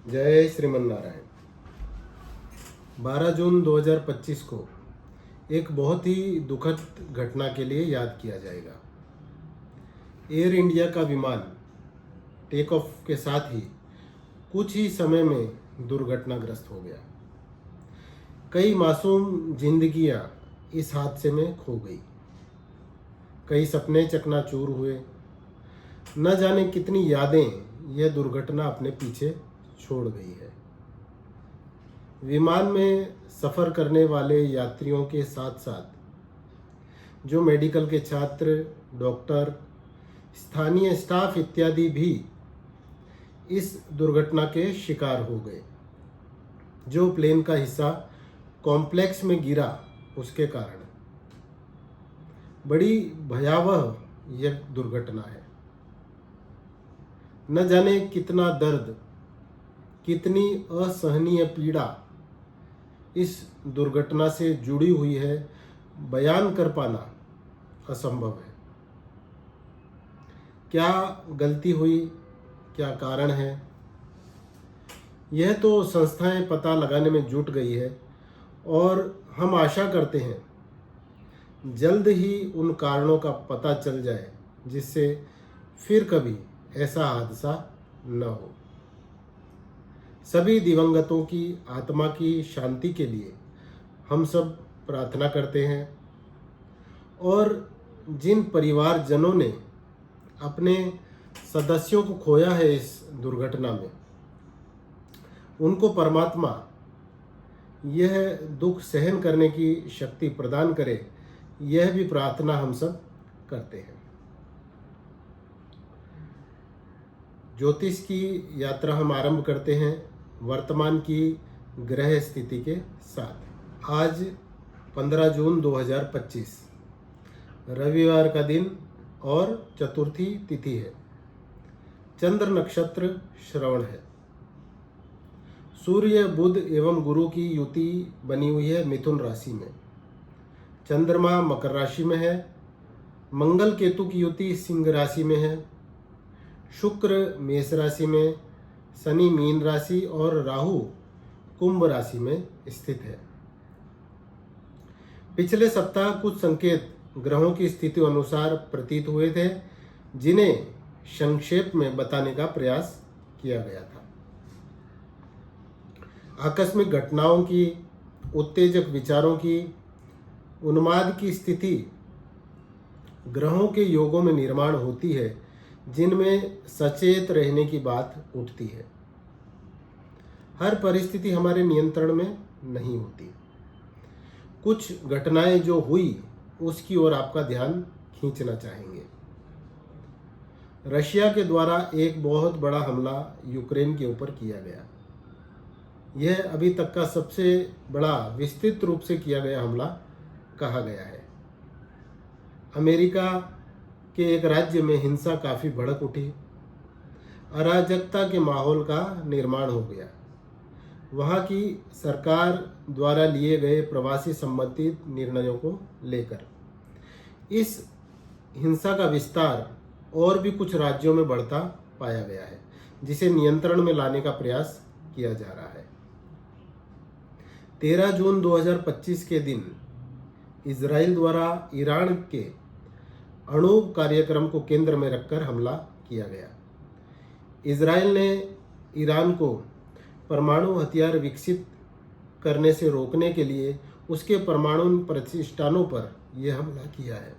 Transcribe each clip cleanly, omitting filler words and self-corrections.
जय श्रीमन नारायण। 12 जून 2025 को एक बहुत ही दुखद घटना के लिए याद किया जाएगा। एयर इंडिया का विमान टेक ऑफ के साथ ही कुछ ही समय में दुर्घटनाग्रस्त हो गया। कई मासूम जिंदगियां इस हादसे में खो गई। कई सपने चकनाचूर हुए। न जाने कितनी यादें यह दुर्घटना अपने पीछे छोड़ गई है। विमान में सफ़र करने वाले यात्रियों के साथ साथ जो मेडिकल के छात्र, डॉक्टर, स्थानीय स्टाफ इत्यादि भी इस दुर्घटना के शिकार हो गए। जो प्लेन का हिस्सा कॉम्प्लेक्स में गिरा उसके कारण बड़ी भयावह यह दुर्घटना है। न जाने कितना दर्द, कितनी असहनीय पीड़ा इस दुर्घटना से जुड़ी हुई है, बयान कर पाना असंभव है। क्या गलती हुई, क्या कारण है, यह तो संस्थाएं पता लगाने में जुट गई है और हम आशा करते हैं जल्द ही उन कारणों का पता चल जाए जिससे फिर कभी ऐसा हादसा न हो। सभी दिवंगतों की आत्मा की शांति के लिए हम सब प्रार्थना करते हैं और जिन परिवारजनों ने अपने सदस्यों को खोया है इस दुर्घटना में, उनको परमात्मा यह दुख सहन करने की शक्ति प्रदान करे, यह भी प्रार्थना हम सब करते हैं। ज्योतिष की यात्रा हम आरंभ करते हैं वर्तमान की ग्रह स्थिति के साथ। आज 15 जून 2025 रविवार का दिन और चतुर्थी तिथि है। चंद्र नक्षत्र श्रवण है। सूर्य, बुध एवं गुरु की युति बनी हुई है मिथुन राशि में। चंद्रमा मकर राशि में है। मंगल केतु की युति सिंह राशि में है। शुक्र मेष राशि में, शनि मीन राशि और राहु कुंभ राशि में स्थित है। पिछले सप्ताह कुछ संकेत ग्रहों की स्थिति अनुसार प्रतीत हुए थे, जिन्हें संक्षेप में बताने का प्रयास किया गया था। आकस्मिक घटनाओं की, उत्तेजक विचारों की, उन्माद की स्थिति ग्रहों के योगों में निर्माण होती है, जिनमें सचेत रहने की बात उठती है। हर परिस्थिति हमारे नियंत्रण में नहीं होती। कुछ घटनाएं जो हुई उसकी ओर आपका ध्यान खींचना चाहेंगे। रशिया के द्वारा एक बहुत बड़ा हमला यूक्रेन के ऊपर किया गया। यह अभी तक का सबसे बड़ा विस्तृत रूप से किया गया हमला कहा गया है। अमेरिका के एक राज्य में हिंसा काफ़ी भड़क उठी। अराजकता के माहौल का निर्माण हो गया। वहाँ की सरकार द्वारा लिए गए प्रवासी संबंधित निर्णयों को लेकर इस हिंसा का विस्तार और भी कुछ राज्यों में बढ़ता पाया गया है, जिसे नियंत्रण में लाने का प्रयास किया जा रहा है। 13 जून 2025 के दिन इजराइल द्वारा ईरान के अणु कार्यक्रम को केंद्र में रखकर हमला किया गया। इजराइल ने ईरान को परमाणु हथियार विकसित करने से रोकने के लिए उसके परमाणु प्रतिष्ठानों पर यह हमला किया है।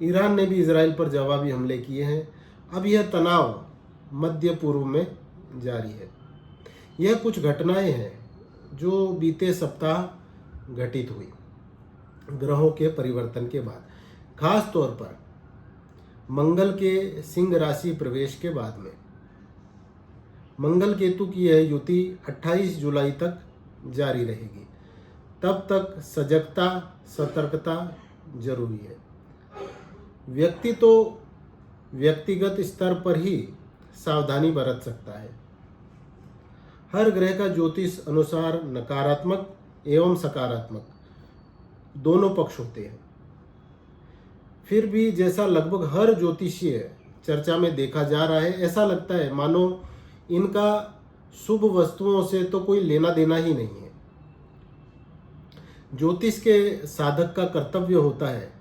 ईरान ने भी इजराइल पर जवाबी हमले किए हैं। अब यह तनाव मध्य पूर्व में जारी है। यह कुछ घटनाएं हैं जो बीते सप्ताह घटित हुई ग्रहों के परिवर्तन के बाद, खास तौर पर मंगल के सिंह राशि प्रवेश के बाद में। मंगल केतु की यह युति 28 जुलाई तक जारी रहेगी। तब तक सजगता, सतर्कता जरूरी है। व्यक्ति तो व्यक्तिगत स्तर पर ही सावधानी बरत सकता है। हर ग्रह का ज्योतिष अनुसार नकारात्मक एवं सकारात्मक दोनों पक्ष होते हैं। फिर भी जैसा लगभग हर ज्योतिषीय चर्चा में देखा जा रहा है, ऐसा लगता है मानो इनका शुभ वस्तुओं से तो कोई लेना देना ही नहीं है। ज्योतिष के साधक का कर्तव्य होता है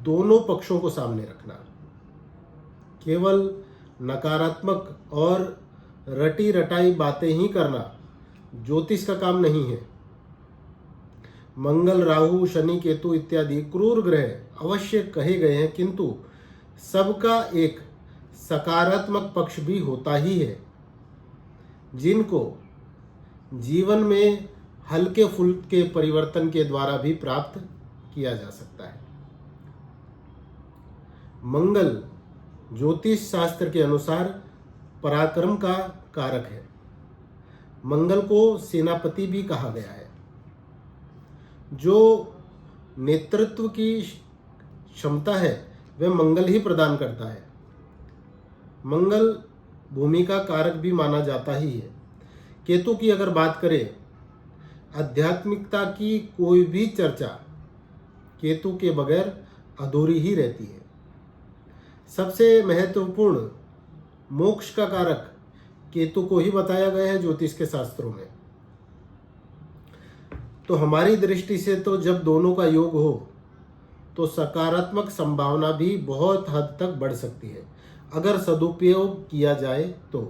दोनों पक्षों को सामने रखना। केवल नकारात्मक और रटी रटाई बातें ही करना ज्योतिष का काम नहीं है। मंगल, राहु, शनि, केतु इत्यादि क्रूर ग्रह अवश्य कहे गए हैं, किंतु सबका एक सकारात्मक पक्ष भी होता ही है, जिनको जीवन में हल्के फुल्के परिवर्तन के द्वारा भी प्राप्त किया जा सकता है। मंगल ज्योतिष शास्त्र के अनुसार पराक्रम का कारक है। मंगल को सेनापति भी कहा गया है, जो नेतृत्व की क्षमता है वह मंगल ही प्रदान करता है। मंगल भूमि का कारक भी माना जाता ही है। केतु की अगर बात करें, आध्यात्मिकता की कोई भी चर्चा केतु के बगैर अधूरी ही रहती है। सबसे महत्वपूर्ण मोक्ष का कारक केतु को ही बताया गया है ज्योतिष के शास्त्रों में। तो हमारी दृष्टि से तो जब दोनों का योग हो तो सकारात्मक संभावना भी बहुत हद तक बढ़ सकती है, अगर सदुपयोग किया जाए तो।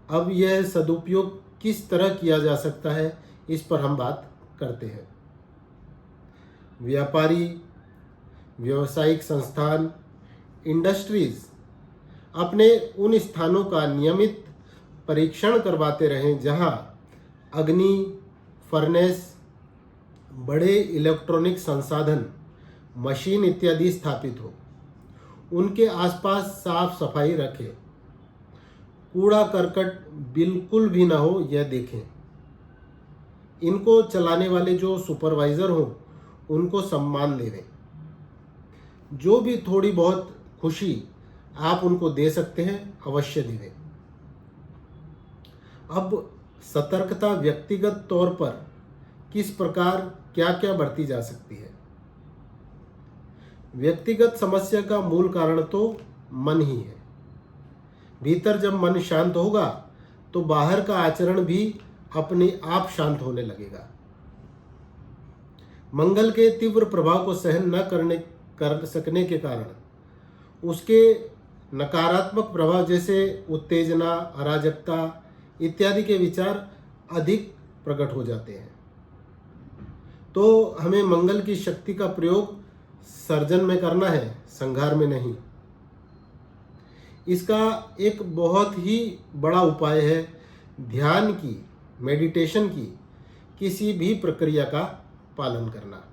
अब यह सदुपयोग किस तरह किया जा सकता है, इस पर हम बात करते हैं। व्यापारी, व्यावसायिक संस्थान, इंडस्ट्रीज अपने उन स्थानों का नियमित परीक्षण करवाते रहें जहां अग्नि, फर्नेस, बड़े इलेक्ट्रॉनिक संसाधन, मशीन इत्यादि स्थापित हो। उनके आसपास साफ सफाई रखें। कूड़ा करकट बिल्कुल भी ना हो, यह देखें। इनको चलाने वाले जो सुपरवाइजर हो उनको सम्मान दें। जो भी थोड़ी बहुत खुशी आप उनको दे सकते हैं, अवश्य दें। अब सतर्कता व्यक्तिगत तौर पर किस प्रकार क्या क्या बरती जा सकती है। व्यक्तिगत समस्या का मूल कारण तो मन ही है। भीतर जब मन शांत होगा तो बाहर का आचरण भी अपने आप शांत होने लगेगा। मंगल के तीव्र प्रभाव को सहन न कर सकने के कारण उसके नकारात्मक प्रभाव जैसे उत्तेजना, अराजकता इत्यादि के विचार अधिक प्रकट हो जाते हैं। तो हमें मंगल की शक्ति का प्रयोग सर्जन में करना है, संहार में नहीं। इसका एक बहुत ही बड़ा उपाय है ध्यान की, मेडिटेशन की, किसी भी प्रक्रिया का पालन करना,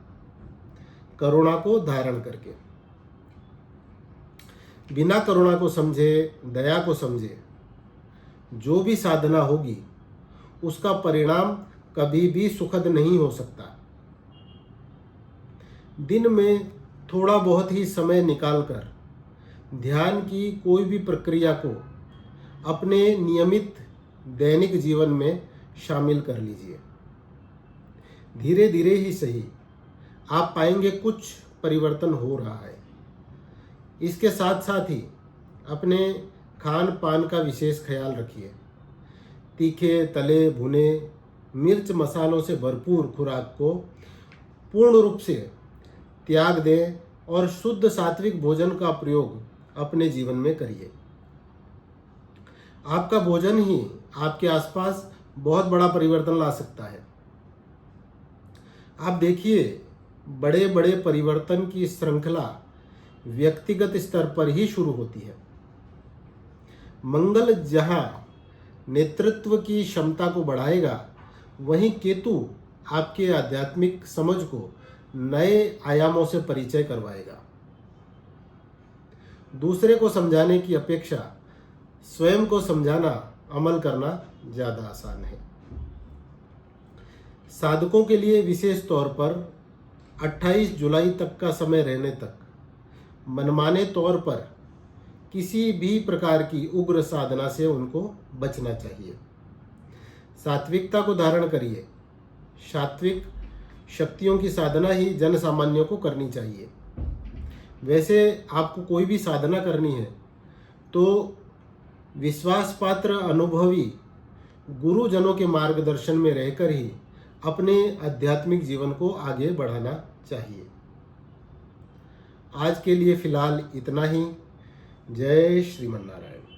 करुणा को धारण करके। बिना करुणा को समझे, दया को समझे जो भी साधना होगी उसका परिणाम कभी भी सुखद नहीं हो सकता। दिन में थोड़ा बहुत ही समय निकालकर ध्यान की कोई भी प्रक्रिया को अपने नियमित दैनिक जीवन में शामिल कर लीजिए। धीरे धीरे ही सही आप पाएंगे कुछ परिवर्तन हो रहा है। इसके साथ साथ ही अपने खान पान का विशेष ख्याल रखिए। तीखे, तले भुने, मिर्च मसालों से भरपूर खुराक को पूर्ण रूप से त्याग दें और शुद्ध सात्विक भोजन का प्रयोग अपने जीवन में करिए। आपका भोजन ही आपके आसपास बहुत बड़ा परिवर्तन ला सकता है। आप देखिए, बड़े बड़े परिवर्तन की श्रृंखला व्यक्तिगत स्तर पर ही शुरू होती है। मंगल जहां नेतृत्व की क्षमता को बढ़ाएगा, वहीं केतु आपके आध्यात्मिक समझ को नए आयामों से परिचय करवाएगा। दूसरे को समझाने की अपेक्षा स्वयं को समझाना, अमल करना ज्यादा आसान है। साधकों के लिए विशेष तौर पर 28 जुलाई तक का समय रहने तक मनमाने तौर पर किसी भी प्रकार की उग्र साधना से उनको बचना चाहिए। सात्विकता को धारण करिए। सात्विक शक्तियों की साधना ही जन सामान्यों को करनी चाहिए। वैसे आपको कोई भी साधना करनी है तो विश्वास पात्र अनुभवी गुरुजनों के मार्गदर्शन में रहकर ही अपने आध्यात्मिक जीवन को आगे बढ़ाना चाहिए। आज के लिए फिलहाल इतना ही। जय श्रीमन नारायण।